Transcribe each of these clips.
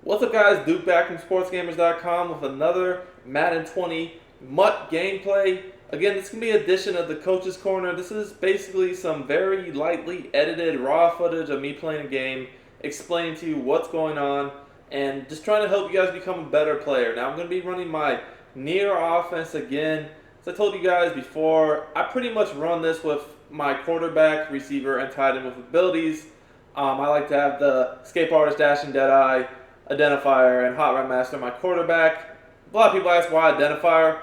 What's up, guys? Duke back from SportsGamers.com with another Madden 20 MUT gameplay. Again, this can be an edition of the Coach's Corner. This is basically some very lightly edited raw footage of me playing a game, explaining to you what's going on, and just trying to help you guys become a better player. Now, I'm going to be running my near offense again. As I told you guys before, I pretty much run this with my quarterback, receiver, and tight end with abilities. I like to have the Escape Artist, Dashing Deadeye, Identifier, and Hot Rod Master my quarterback. A lot of people ask why Identifier.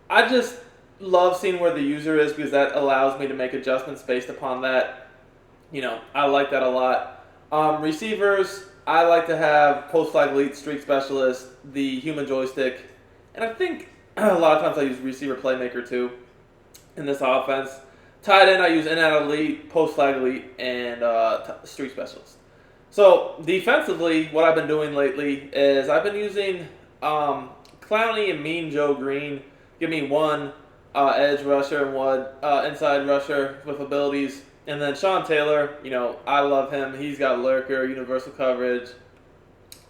I just love seeing where the user is because that allows me to make adjustments based upon that. I like that a lot. Receivers, I like to have Post Flag Elite, Streak Specialist, the Human Joystick, and I think a lot of times I use Receiver Playmaker too in this offense. Tight end, I use In Out Elite, Post Flag Elite, and Streak Specialist. So, defensively, what I've been doing lately is I've been using Clowney and Mean Joe Green. Give me one edge rusher and one inside rusher with abilities. And then Sean Taylor, I love him. He's got Lurker, Universal Coverage,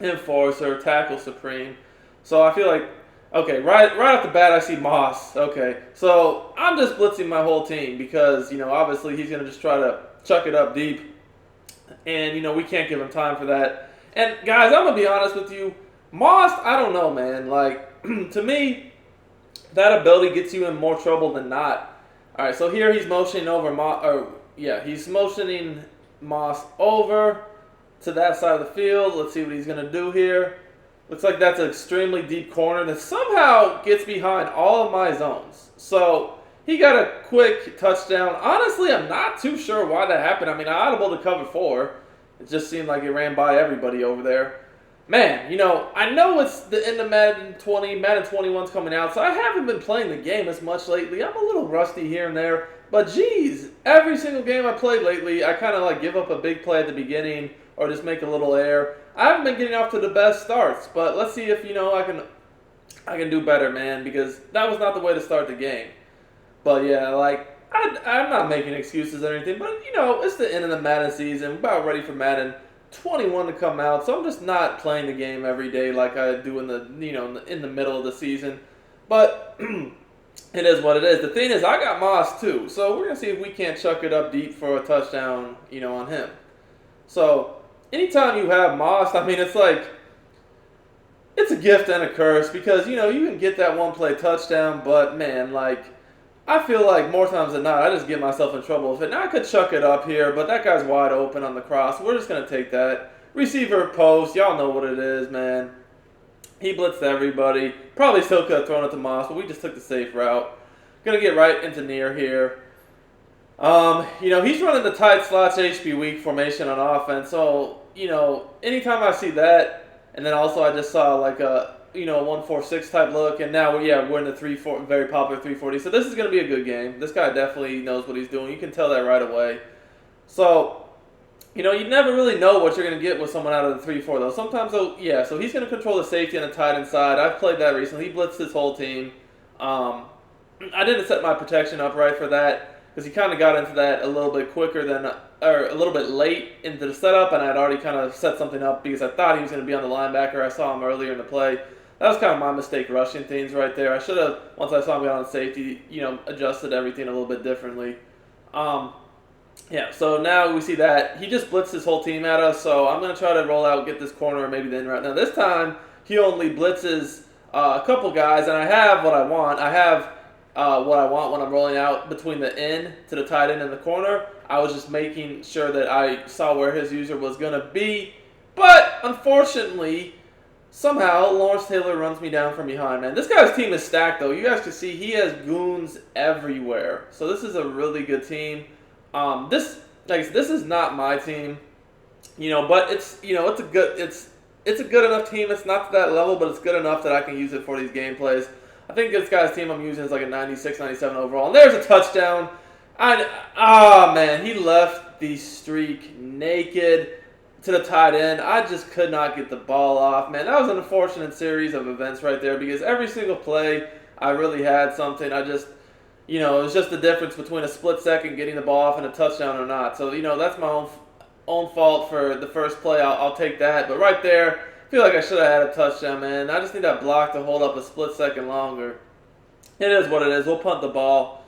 Enforcer, Tackle Supreme. So I feel like, okay, right off the bat I see Moss. Okay, so I'm just blitzing my whole team because, obviously he's going to just try to chuck it up deep. And, we can't give him time for that. And, guys, I'm going to be honest with you. Moss, I don't know, man. Like, to me, that ability gets you in more trouble than not. All right, so here he's motioning over he's motioning Moss over to that side of the field. Let's see what he's going to do here. Looks like that's an extremely deep corner that somehow gets behind all of my zones. So he got a quick touchdown. Honestly, I'm not too sure why that happened. I mean, I audible to cover 4. It just seemed like it ran by everybody over there. Man, I know it's the end of Madden 20. Madden 21's coming out, so I haven't been playing the game as much lately. I'm a little rusty here and there. But, geez, every single game I played lately, I kind of give up a big play at the beginning or just make a little error. I haven't been getting off to the best starts, but let's see if, I can do better, man, because that was not the way to start the game. But, yeah, I'm not making excuses or anything, but, it's the end of the Madden season. We're about ready for Madden 21 to come out, so I'm just not playing the game every day like I do in the middle of the season. But it is what it is. The thing is, I got Moss too, so we're going to see if we can't chuck it up deep for a touchdown, on him. So, anytime you have Moss, I mean, it's a gift and a curse because, you can get that one play touchdown, but, man, I feel like more times than not, I just get myself in trouble with it. Now I could chuck it up here, but that guy's wide open on the cross. We're just going to take that. Receiver post, y'all know what it is, man. He blitzed everybody. Probably still could have thrown it to Moss, but we just took the safe route. Going to get right into near here. He's running the tight slots HP weak formation on offense. So, anytime I see that, and then also I just saw a 1-4-6 type look, and now we're in the 3-4, very popular 340. So this is going to be a good game. This guy definitely knows what he's doing. You can tell that right away. So, you never really know what you're going to get with someone out of the 3-4 though. Sometimes, so he's going to control the safety on the tight end side. I've played that recently. He blitzed his whole team. I didn't set my protection up right for that because he kind of got into that a little bit quicker or a little bit late into the setup, and I'd already kind of set something up because I thought he was going to be on the linebacker. I saw him earlier in the play. That was kind of my mistake rushing things right there. I should have, once I saw him get on safety, adjusted everything a little bit differently. So now we see that. He just blitzed his whole team at us, so I'm going to try to roll out, get this corner, or maybe the in route. Now this time, he only blitzes a couple guys, and I have what I want. I have what I want when I'm rolling out between the in to the tight end and the corner. I was just making sure that I saw where his user was going to be. But, unfortunately, somehow, Lawrence Taylor runs me down from behind, man. This guy's team is stacked, though. You guys can see he has goons everywhere. So this is a really good team. This is not my team, but it's a good enough team. It's not to that level, but it's good enough that I can use it for these gameplays. I think this guy's team I'm using is a 96, 97 overall. And there's a touchdown. Man, he left the streak naked to the tight end. I just could not get the ball off. Man, that was an unfortunate series of events right there because every single play I really had something. I just, it was just the difference between a split second getting the ball off and a touchdown or not. So, that's my own fault for the first play. I'll take that. But right there, feel like I should have had a touchdown, man. I just need that block to hold up a split second longer. It is what it is. We'll punt the ball.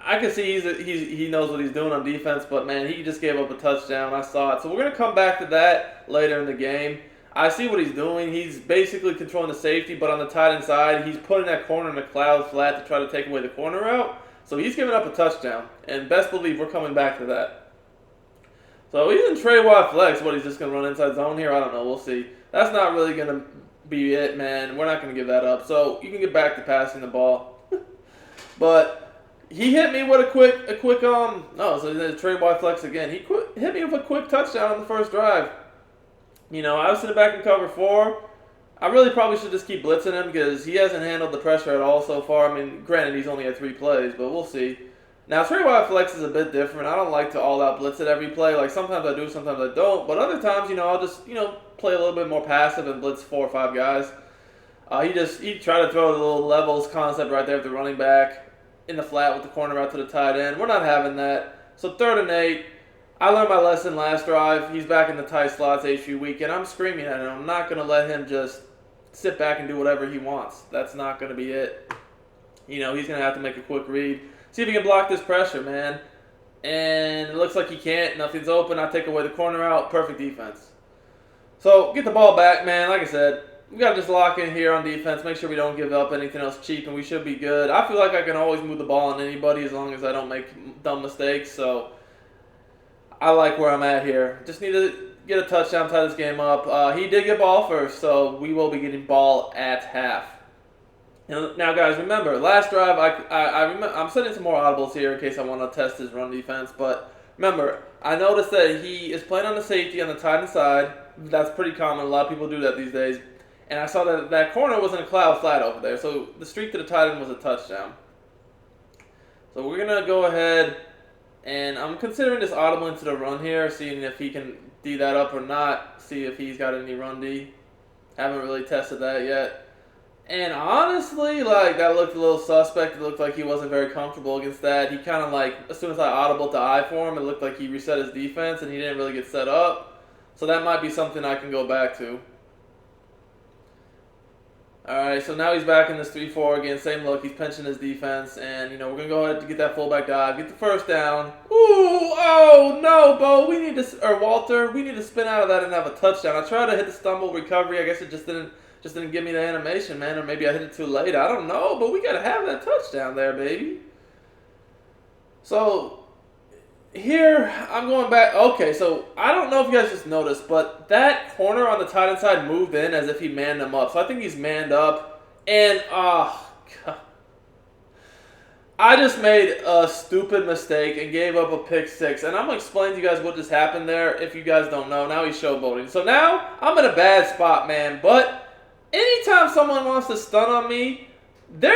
I can see he knows what he's doing on defense, but man, he just gave up a touchdown. I saw it. So we're gonna come back to that later in the game. I see what he's doing. He's basically controlling the safety, but on the tight end side, he's putting that corner in the cloud flat to try to take away the corner route. So he's giving up a touchdown, and best believe we're coming back to that. So he's in Trey wide flex. What, he's just gonna run inside zone here? I don't know. We'll see. That's not really gonna be it, man. We're not gonna give that up. So you can get back to passing the ball, but. He hit me with a quick so he's trade wide flex again. He hit me with a quick touchdown on the first drive. I was sitting back in cover 4. I really probably should just keep blitzing him because he hasn't handled the pressure at all so far. I mean, granted, he's only had 3 plays, but we'll see. Now, trade wide flex is a bit different. I don't like to all-out blitz at every play. Like, sometimes I do, sometimes I don't. But other times, I'll just, play a little bit more passive and blitz 4 or 5 guys. He tried to throw the little levels concept right there with the running back. In the flat with the corner out to the tight end. We're not having that. So 3rd and 8. I learned my lesson last drive. He's back in the tight slots HU weekend. I'm screaming at him. I'm not going to let him just sit back and do whatever he wants. That's not going to be it. He's going to have to make a quick read. See if he can block this pressure, man. And it looks like he can't. Nothing's open. I take away the corner out. Perfect defense. So get the ball back, man. Like I said, we got to just lock in here on defense, make sure we don't give up anything else cheap, and we should be good. I feel like I can always move the ball on anybody as long as I don't make dumb mistakes, so I like where I'm at here. Just need to get a touchdown, tie this game up. He did get ball first, so we will be getting ball at half. Now, guys, remember, last drive, I'm setting some more audibles here in case I want to test his run defense, but remember, I noticed that he is playing on the safety on the tight end side. That's pretty common. A lot of people do that these days. And I saw that corner was in a cloud flat over there. So the streak to the tight end was a touchdown. So we're going to go ahead, and I'm considering this audible into the run here, seeing if he can D that up or not, see if he's got any run D. Haven't really tested that yet. And honestly, that looked a little suspect. It looked like he wasn't very comfortable against that. He kind of as soon as I audible to I for him, it looked like he reset his defense, and he didn't really get set up. So that might be something I can go back to. Alright, so now he's back in this 3-4 again. Same look. He's pinching his defense. And, we're going to go ahead to get that fullback dive. Get the first down. Ooh, oh, no, Bo. Walter, we need to spin out of that and have a touchdown. I tried to hit the stumble recovery. I guess it just didn't give me the animation, man. Or maybe I hit it too late. I don't know. But we got to have that touchdown there, baby. So here, I'm going back. Okay, so I don't know if you guys just noticed, but that corner on the tight end side moved in as if he manned him up. So I think he's manned up. And, God. I just made a stupid mistake and gave up a pick 6. And I'm going to explain to you guys what just happened there if you guys don't know. Now he's showboating. So now I'm in a bad spot, man. But anytime someone wants to stun on me, they're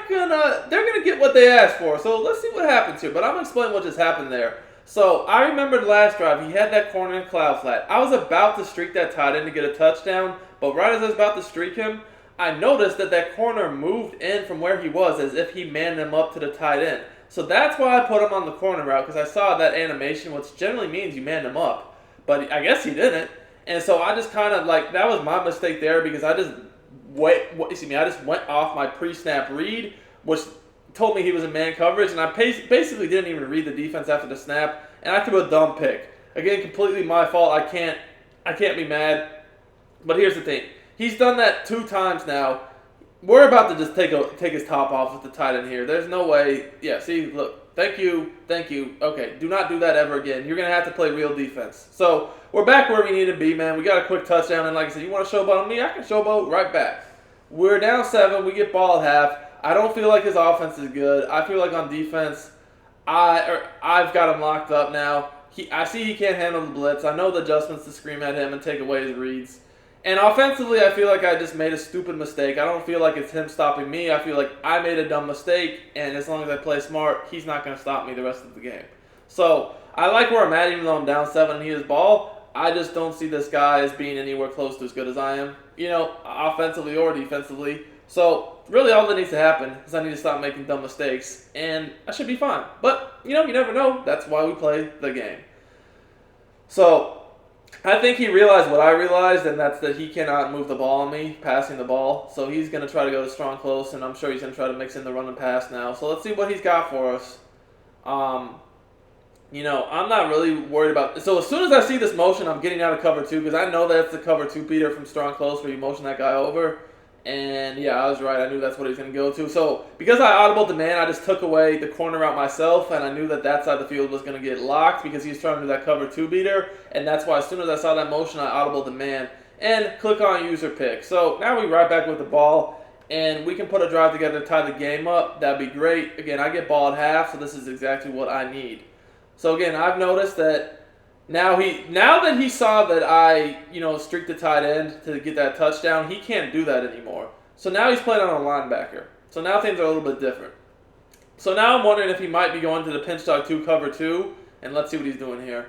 gonna get what they asked for. So let's see what happens here. But I'm gonna explain what just happened there. So I remembered last drive, he had that corner in cloud flat. I was about to streak that tight end to get a touchdown, but right as I was about to streak him, I noticed that corner moved in from where he was as if he manned him up to the tight end. So that's why I put him on the corner route, because I saw that animation, which generally means you manned him up. But I guess he didn't. And so I just kind of that was my mistake there, because I just went off my pre-snap read, which told me he was in man coverage, and I basically didn't even read the defense after the snap, and I threw a dumb pick. Again, completely my fault. I can't be mad. But here's the thing. He's done that 2 times now. We're about to just take his top off with the tight end here. There's no way. Yeah, see, look. Thank you. Okay, do not do that ever again. You're going to have to play real defense. So we're back where we need to be, man. We got a quick touchdown, and like I said, you want to showboat on me? I can showboat right back. We're down 7. We get ball at half. I don't feel like his offense is good. I feel like on defense, I've got him locked up now. I see he can't handle the blitz. I know the adjustments to scream at him and take away his reads. And offensively, I feel like I just made a stupid mistake. I don't feel like it's him stopping me. I feel like I made a dumb mistake, and as long as I play smart, he's not going to stop me the rest of the game. So I like where I'm at, even though I'm down 7 and he has ball. I just don't see this guy as being anywhere close to as good as I am, offensively or defensively. So really all that needs to happen is I need to stop making dumb mistakes, and I should be fine. But, you never know. That's why we play the game. So I think he realized what I realized, and that's that he cannot move the ball on me, passing the ball. So he's going to try to go to strong close, and I'm sure he's going to try to mix in the run and pass now. So let's see what he's got for us. Um, I'm not really worried about. So as soon as I see this motion, I'm getting out of cover two because I know that's the cover two beater from strong close where you motion that guy over. And yeah, I was right. I knew that's what he was going to go to. So because I audibled the man, I just took away the corner route myself, and I knew that that side of the field was going to get locked because he was trying to do that cover two beater. And that's why as soon as I saw that motion, I audibled the man and click on user pick. So now we right back with the ball, and we can put a drive together to tie the game up. That'd be great. Again, I get ball at half, so this is exactly what I need. So again, I've noticed that now that he saw that I, streaked the tight end to get that touchdown, he can't do that anymore. So now he's playing on a linebacker. So now things are a little bit different. So now I'm wondering if he might be going to the pinch dog 2 cover 2, and let's see what he's doing here.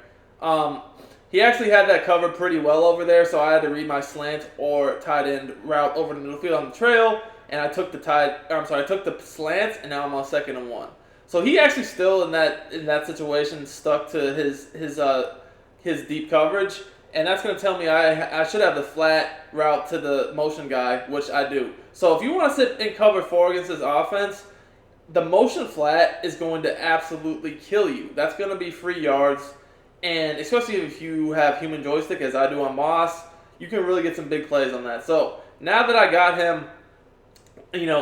He actually had that covered pretty well over there, so I had to read my slant or tight end route over the middle field on the trail, and I took I took the slant, and now I'm on 2nd and 1. So he actually still in that situation stuck to his deep coverage, and that's going to tell me I should have the flat route to the motion guy, which I do. So if you want to sit in cover 4 against this offense, the motion flat is going to absolutely kill you. That's going to be free yards, and especially if you have human joystick, as I do on Moss, you can really get some big plays on that. So now that I got him,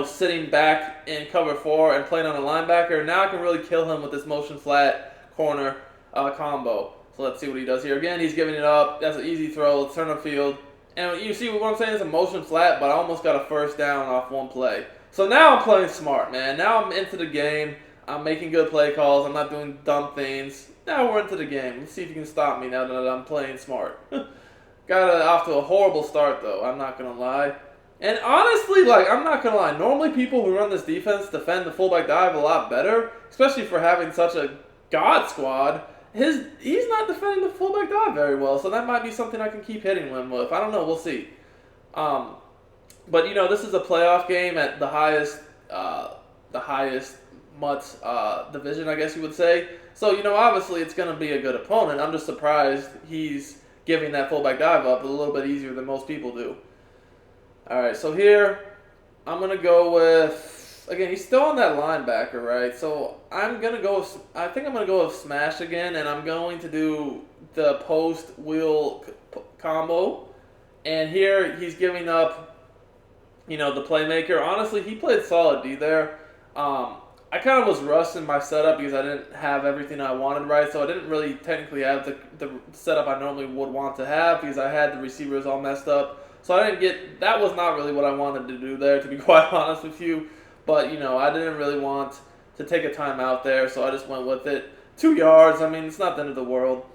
sitting back in cover 4 and playing on a linebacker, now I can really kill him with this motion flat corner combo. So let's see what he does here. Again, he's giving it up. That's an easy throw. Let's turn the field. And you see what I'm saying? It's a motion flat, but I almost got a first down off one play. So now I'm playing smart, man. Now I'm into the game. I'm making good play calls. I'm not doing dumb things. Now we're into the game. Let's see if you can stop me now that I'm playing smart. Got off to a horrible start, though. I'm not going to lie. And honestly, I'm not going to lie. Normally people who run this defense defend the fullback dive a lot better, especially for having such a god squad. He's not defending the fullback dive very well, so that might be something I can keep hitting him with. I don't know. We'll see. But this is a playoff game at the highest Mutt's division, I guess you would say. So obviously it's going to be a good opponent. I'm just surprised he's giving that fullback dive up a little bit easier than most people do. All right, so here I'm going to go with, again, he's still on that linebacker, right? So I think I'm going to go with smash again, and I'm going to do the post wheel combo. And here he's giving up, the playmaker. Honestly, he played solid D there. I kind of was rushed in my setup because I didn't have everything I wanted right, so I didn't really technically have the setup I normally would want to have because I had the receivers all messed up. So that was not really what I wanted to do there, to be quite honest with you. But, I didn't really want to take a timeout there, so I just went with it. 2 yards, it's not the end of the world.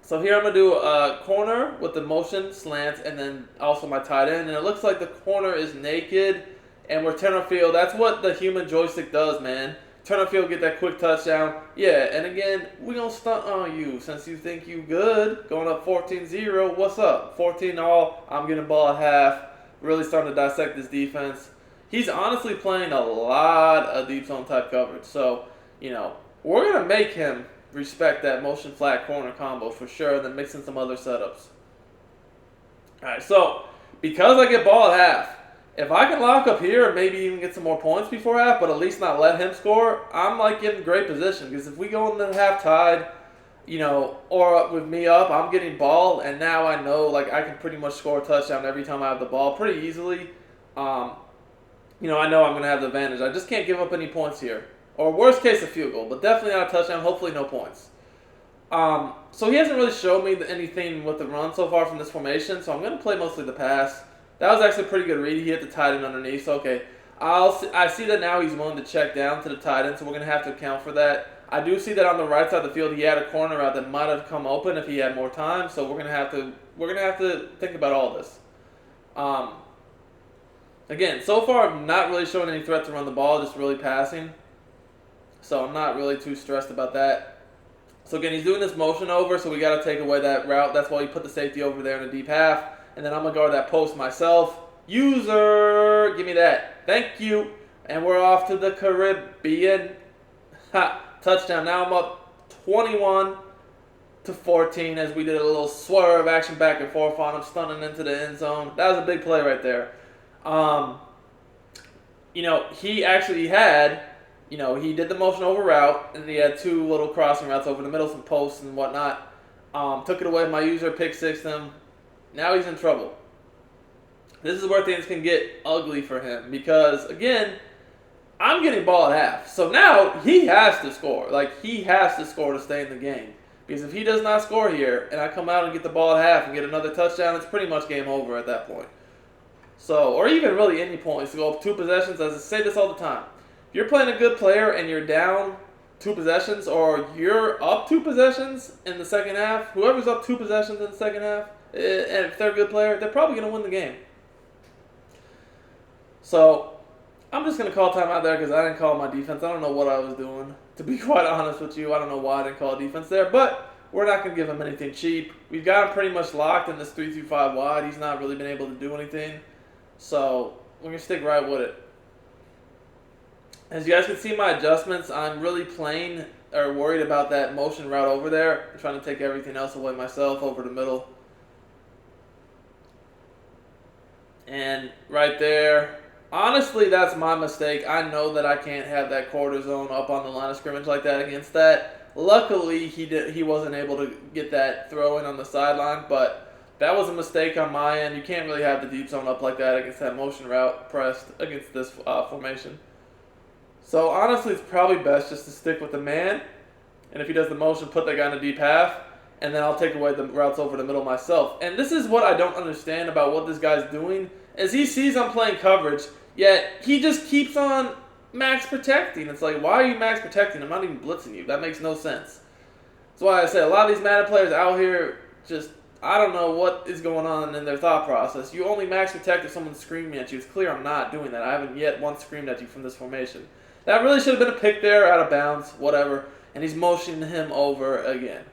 So here I'm going to do a corner with the motion, slant, and then also my tight end. And it looks like the corner is naked, and we're turn field. That's what the human joystick does, man. Turn field, get that quick touchdown. Yeah, and again, we're going to stunt on you since you think you good. Going up 14-0. What's up? 14-all. I'm getting ball at half. Really starting to dissect this defense. He's honestly playing a lot of deep zone type coverage. So, we're going to make him respect that motion flat corner combo for sure, and then mix in some other setups. All right, so because I get ball at half, if I can lock up here and maybe even get some more points before half, but at least not let him score, I'm in great position. Because if we go into half tied, or with me up, I'm getting ball, and now I know I can pretty much score a touchdown every time I have the ball pretty easily. I know I'm going to have the advantage. I just can't give up any points here. Or worst case, a field goal, but definitely not a touchdown. Hopefully no points. So he hasn't really showed me anything with the run so far from this formation, so I'm going to play mostly the pass. That was actually a pretty good read. He hit the tight end underneath. So, okay, I see that now he's willing to check down to the tight end, so we're going to have to account for that. I do see that on the right side of the field, he had a corner route that might have come open if he had more time. So we're going to have to think about all this. Again, so far I'm not really showing any threat to run the ball, just really passing. So I'm not really too stressed about that. So again, he's doing this motion over, so we got to take away that route. That's why he put the safety over there in the deep half. And then I'm going to guard that post myself. User, give me that. Thank you. And we're off to the Caribbean. Ha, touchdown. Now I'm up 21. to 14 as we did a little swerve action back and forth on him, stunning into the end zone. That was a big play right there. He actually had, he did the motion over route, and he had two little crossing routes over the middle, some posts and whatnot. Took it away. My user pick sixed him. Now he's in trouble. This is where things can get ugly for him because, again, I'm getting ball at half. So now he has to score. He has to score to stay in the game. Because if he does not score here, and I come out and get the ball at half and get another touchdown, it's pretty much game over at that point. So, or even really any points to go up 2 possessions. As I say this all the time. If you're playing a good player and you're down 2 possessions, or you're up 2 possessions in the second half, whoever's up 2 possessions in the second half, and if they're a good player, they're probably going to win the game. So, I'm just going to call timeout there because I didn't call my defense. I don't know what I was doing. To be quite honest with you, I don't know why I didn't call defense there. But we're not going to give him anything cheap. We've got him pretty much locked in this 3-5 wide. He's not really been able to do anything. So, we're going to stick right with it. As you guys can see my adjustments, I'm really worried about that motion route over there. I'm trying to take everything else away myself over the middle. And right there, honestly, that's my mistake. I know that I can't have that quarter zone up on the line of scrimmage like that against that. Luckily, he wasn't able to get that throw in on the sideline, but that was a mistake on my end. You can't really have the deep zone up like that against that motion route pressed against this formation. So honestly, it's probably best just to stick with the man, and if he does the motion, put that guy in the deep half, and then I'll take away the routes over the middle myself. And this is what I don't understand about what this guy's doing, is he sees I'm playing coverage, yet he just keeps on max protecting. It's like, why are you max protecting? I'm not even blitzing you. That makes no sense. That's why I say a lot of these Madden players out here just, I don't know what is going on in their thought process. You only max protect if someone's screaming at you. It's clear I'm not doing that. I haven't yet once screamed at you from this formation. That really should have been a pick there, out of bounds, whatever. And he's motioning him over again.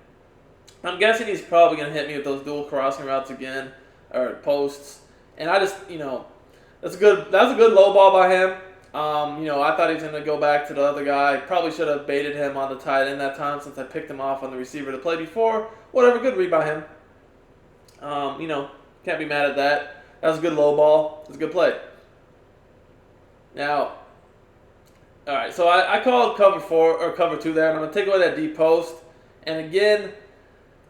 I'm guessing he's probably going to hit me with those dual crossing routes again, or posts. And I just, that's a good low ball by him. I thought he was going to go back to the other guy. Probably should have baited him on the tight end that time since I picked him off on the receiver to play before. Whatever, good read by him. Can't be mad at that. That was a good low ball. It was a good play. Now, all right, so I called cover 4 or cover 2 there, and I'm going to take away that deep post. And again,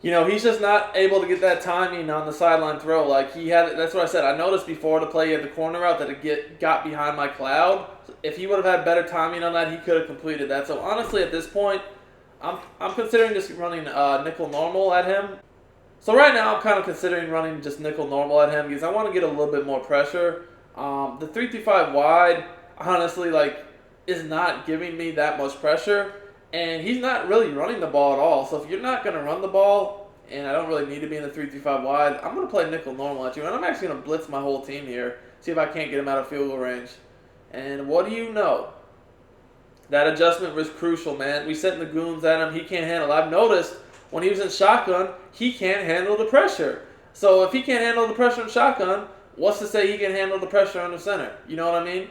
he's just not able to get that timing on the sideline throw. That's what I said. I noticed before the play at the corner route that it got behind my cloud. If he would have had better timing on that, he could have completed that. So honestly, at this point, I'm considering just running nickel normal at him. So right now, I'm kind of considering running just nickel normal at him because I want to get a little bit more pressure. The 3-5 wide, honestly, is not giving me that much pressure, and he's not really running the ball at all. So if you're not going to run the ball, and I don't really need to be in the 3-5 wide, I'm going to play nickel normal at you, and I'm actually going to blitz my whole team here, see if I can't get him out of field goal range. And what do you know? That adjustment was crucial, man. We sent the goons at him. He can't handle it. I've noticed when he was in shotgun, he can't handle the pressure. So if he can't handle the pressure in shotgun, what's to say he can handle the pressure under center? You know what I mean?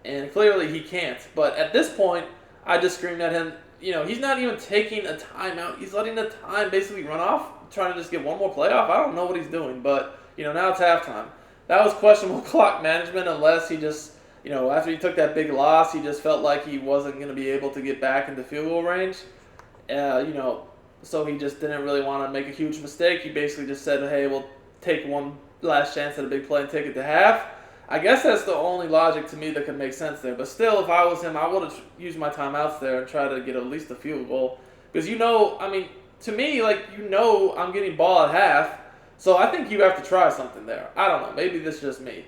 And clearly he can't. But at this point, I just screamed at him. He's not even taking a timeout. He's letting the time basically run off, trying to just get one more play off. I don't know what he's doing. But, now it's halftime. That was questionable clock management unless he just, after he took that big loss, he just felt like he wasn't going to be able to get back into field goal range. So he just didn't really want to make a huge mistake. He basically just said, hey, we'll take one last chance at a big play and take it to half. I guess that's the only logic to me that could make sense there. But still, if I was him, I would have used my timeouts there and tried to get at least a field goal. Because to me, I'm getting ball at half. So I think you have to try something there. I don't know. Maybe this is just me.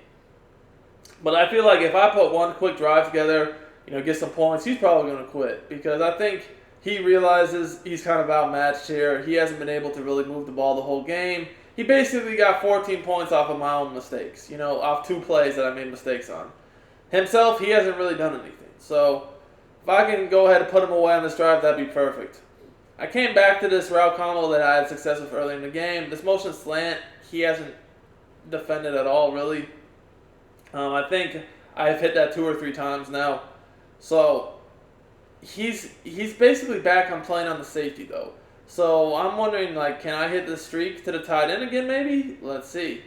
But I feel like if I put one quick drive together, get some points, he's probably going to quit. Because I think he realizes he's kind of outmatched here. He hasn't been able to really move the ball the whole game. He basically got 14 points off of my own mistakes, off 2 plays that I made mistakes on. Himself, he hasn't really done anything. So if I can go ahead and put him away on this drive, that'd be perfect. I came back to this route combo that I had success with early in the game. This motion slant, he hasn't defended at all, really. I think I've hit that 2 or 3 times now. So he's basically back on playing on the safety, though. So I'm wondering, like, can I hit the streak to the tight end again? Maybe. Let's see.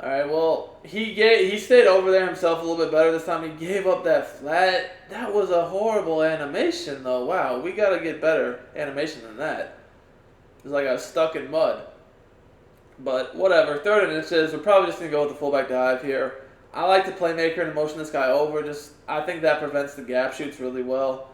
All right. Well, he stayed over there himself a little bit better this time. He gave up that flat. That was a horrible animation, though. Wow, we gotta get better animation than that. It's like I was stuck in mud. But whatever. Third and inches. We're probably just gonna go with the fullback dive here. I like the playmaker and motion this guy over. Just I think that prevents the gap shoots really well.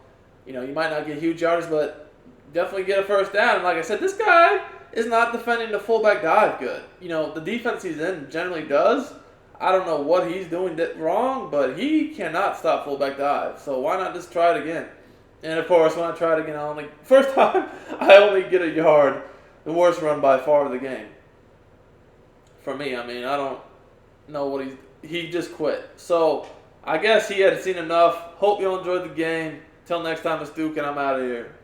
You know, you might not get huge yards, but definitely get a first down. And like I said, this guy is not defending the fullback dive good. You know, the defense he's in generally does. I don't know what he's doing wrong, but he cannot stop fullback dive. So why not just try it again? And of course, when I try it again, first time I only get a yard. The worst run by far of the game. For me, I mean, I don't know what he just quit. So I guess he had seen enough. Hope you all enjoyed the game. Till next time, it's Duke, and I'm out of here.